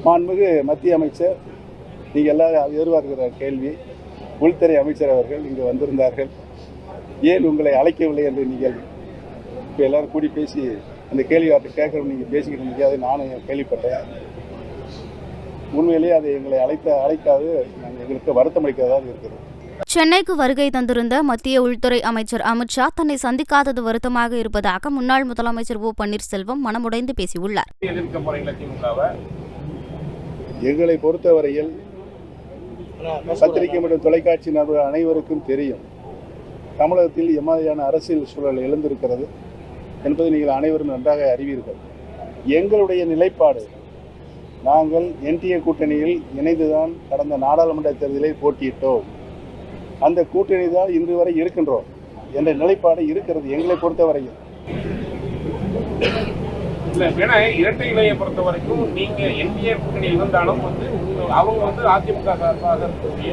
மாண்புமிகு மத்திய அமைச்சர், நீங்கள் எல்லாரும் எதிர்பார்க்கிற கேள்வி, உள்துறை அமைச்சர் அவர்கள் இங்கு வந்திருந்தார்கள். ஏன் உங்களை அழைக்கவில்லை என்று நீங்கள் இப்போ எல்லாரும் கூடி பேசி அந்த கேள்வி அவர்கிட்ட கேட்கணும், நீங்கள் பேசிக்கிட்டு முடியாது. நானும் கேள்விப்பட்டேன். உண்மையிலேயே அதை எங்களை அழைக்காது எங்களுக்கு வருத்தம் அளிக்கிறதாக இருக்கிறது. சென்னைக்கு வருகை தந்திருந்த மத்திய உள்துறை அமைச்சர் அமித்ஷா தன்னை சந்திக்காதது வருத்தமாக இருப்பதாக முன்னாள் முதலமைச்சர் ஓ பன்னீர்செல்வம் மனமுடைந்து பேசியுள்ளார். எங்களை பொறுத்தவரையில் பத்திரிகை மற்றும் தொலைக்காட்சி நபர்கள் அனைவருக்கும் தெரியும், தமிழகத்தில் எம்மாதிரியான அரசியல் சூழல் எழுந்திருக்கிறது என்பதை நீங்கள் அனைவரும் நன்றாக அறிவீர்கள். எங்களுடைய நிலைப்பாடு, நாங்கள் என்டிஏ கூட்டணியில் இணைந்துதான் கடந்த நாடாளுமன்ற தேர்தலில் போட்டியிட்டோம். அந்த கூட்டணி தான் இன்று வரை இருக்கின்றோம் என்ற நிலைப்பாடு இருக்கிறது எங்களை பொறுத்தவரையில். இரட்டை இலையை பொறுத்த வரைக்கும் நீங்க என்டிஏ கூட்டணி இருந்தாலும் அவங்க அதிமுக சார்பாக இருக்கக்கூடிய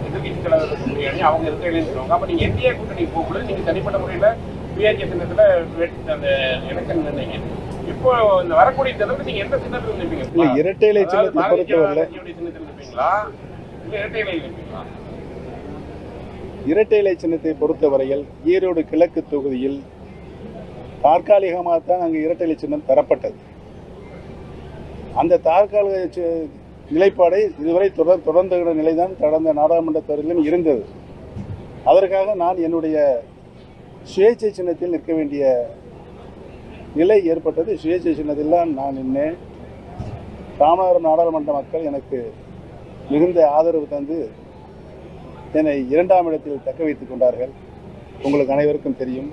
எதிர்கட்சி தலைவர் இருக்கக்கூடிய அணி அவங்க இரட்டை இலைன்னு சொல்லுவாங்க. அப்ப நீங்க என்டிஏ கூட்டணி போகும்போது நீங்க தனிப்பட்ட முறையில பிஆர்கே சின்னத்துல அந்த எலெக்ஷன் நின்றீங்க. இப்போ இந்த வரக்கூடிய தேர்தலுக்கு நீங்க எந்த சின்னத்தில் நிற்பீங்க? இரட்டை இலை சின்னத்தை பொறுத்தவரை சின்னத்தில் நிற்பீங்களா இல்ல இரட்டை இலை நிற்பீங்களா? இரட்டை இலை சின்னத்தை பொறுத்தவரையில் ஈரோடு கிழக்கு தொகுதியில் தற்காலிகமாகத்தான் அங்கு இரட்டை இலை சின்னம் தரப்பட்டது. அந்த தற்காலிக நிலைப்பாடை இதுவரை தொடர்ந்த நிலைதான் கடந்த நாடாளுமன்ற தேர்தலிலும் இருந்தது. அதற்காக நான் என்னுடைய சுயேட்சை சின்னத்தில் நிற்க வேண்டிய நிலை ஏற்பட்டது. சுயேட்சை சின்னத்தில் தான் நான் நின்றேன். ராமநாதபுரம் நாடாளுமன்ற மக்கள் எனக்கு மிகுந்த ஆதரவு தந்து என்னை 2ஆம் இடத்தில் தக்க வைத்துக் கொண்டார்கள். உங்களுக்கு அனைவருக்கும் தெரியும்.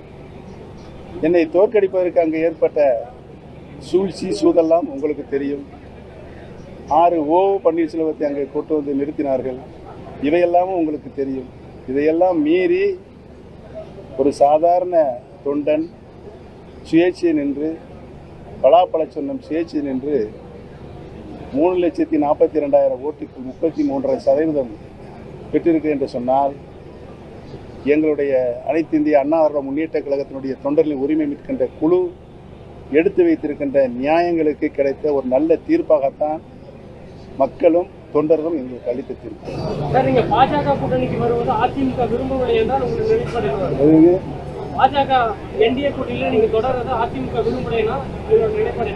என்னை தோற்கடிப்பதற்கு அங்கு ஏற்பட்ட சூழ்ச்சி சூதெல்லாம் உங்களுக்கு தெரியும். 6 ஓ பன்னீர்செல்வத்தை அங்கே கொண்டு வந்து நிறுத்தினார்கள். இவையெல்லாமும் உங்களுக்கு தெரியும். இதையெல்லாம் மீறி ஒரு சாதாரண தொண்டன் சுயேட்சை நின்று பலாப்பழ சொன்னம் சுயேட்சை நின்று 3,42,000 ஓட்டுக்கு 33.5% பெற்றிருக்கு என்று சொன்னால், எங்களுடைய அனைத்து இந்திய அண்ணா திராவிட முன்னேற்ற கழகத்தினுடைய தொண்டர்களின் உரிமை மீட்கின்ற குழு எடுத்து வைத்திருக்கின்ற நியாயங்களுக்கு கிடைத்த ஒரு நல்ல தீர்ப்பாகத்தான் மக்களும் தொண்டர்களும் எங்களுக்கு அளித்த தீர்ப்பு. நீங்க பாஜக கூட்டணிக்கு வருவது அதிமுக விரும்பவில்லை என்றால் உங்களுக்கு நிலைப்பாடு பாஜக என்டிஏ கூட்டணியில நீங்க தொடர்றது அதிமுக விரும்பலைன்னா நிலைப்பாடு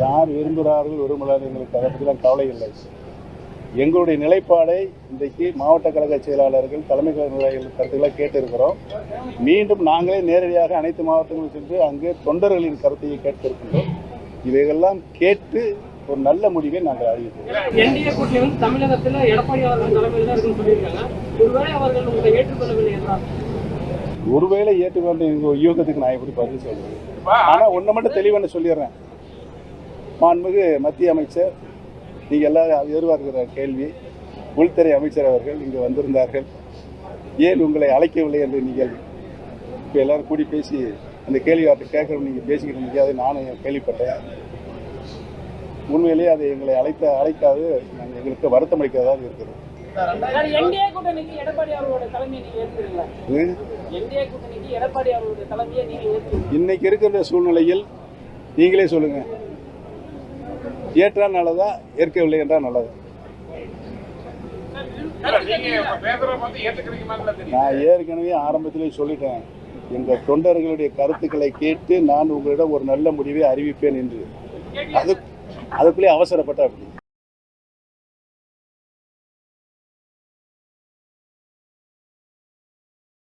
யார் விரும்புகிறார்கள் விரும்புகிறார்கள் எங்களுக்கு அதை பற்றிலாம் கவலை இல்லை. எங்களுடைய நிலைப்பாடை இன்றைக்கு மாவட்ட கழக செயலாளர்கள் தலைமை கழக நிர்வாகிகள் கருத்துக்களை கேட்டிருக்கிறோம். மீண்டும் நாங்களே நேரடியாக அனைத்து மாவட்டங்களும் சென்று அங்கே தொண்டர்களின் கருத்தையை கேட்டிருக்கின்றோம். இவைகளெல்லாம் கேட்டு ஒரு நல்ல முடிவை நாங்கள் அறிவிக்கிறோம். என்டிஏ கூட்டணி வந்து தமிழகத்தில் எடப்பாடி அவர்கள் தலைமையில் தான் இருக்குன்னு சொல்லியிருக்காங்க. ஒருவேளை அவர்கள் உங்களை ஏற்றுக்கொள்ளவில்லை என்றால் ஒருவேளை ஏற்றுக்கொண்ட எங்கள் யூகத்துக்கு நான் எப்படி பதில் சொல்றேன். ஆனால் ஒன்று மட்டும் தெளிவான சொல்லிடுறேன். மாண்புமிகு மத்திய அமைச்சர், நீங்கள் எல்லாரும் எதிர்பார்க்கிற கேள்வி, உள்துறை அமைச்சர் அவர்கள் இங்கு வந்திருந்தார்கள். ஏன் உங்களை அழைக்கவில்லை என்று நீங்கள் இப்போ எல்லாரும் கூடி பேசி அந்த கேள்வி அவர்கிட்ட கேட்கணும், நீங்கள் பேசிக்கிட்டு முடியாது. நானும் கேள்விப்பட்டேன். உண்மையிலேயே அதை எங்களை அழைக்காது எங்களுக்கு வருத்தம் அளிக்கிறதாக இருக்கிறது. இன்னைக்கு இருக்கிற சூழ்நிலையில் நீங்களே சொல்லுங்க, ஏற்றால் நல்லதா ஏற்கவில்லை என்றால் நல்லதா? நான் ஏற்கனவே ஆரம்பத்திலே சொல்லிட்டேன், எங்கள் தொண்டர்களுடைய கருத்துக்களை கேட்டு நான் உங்களிடம் ஒரு நல்ல முடிவை அறிவிப்பேன் என்று. அதுக்குள்ளே அவசரப்பட்ட அப்படி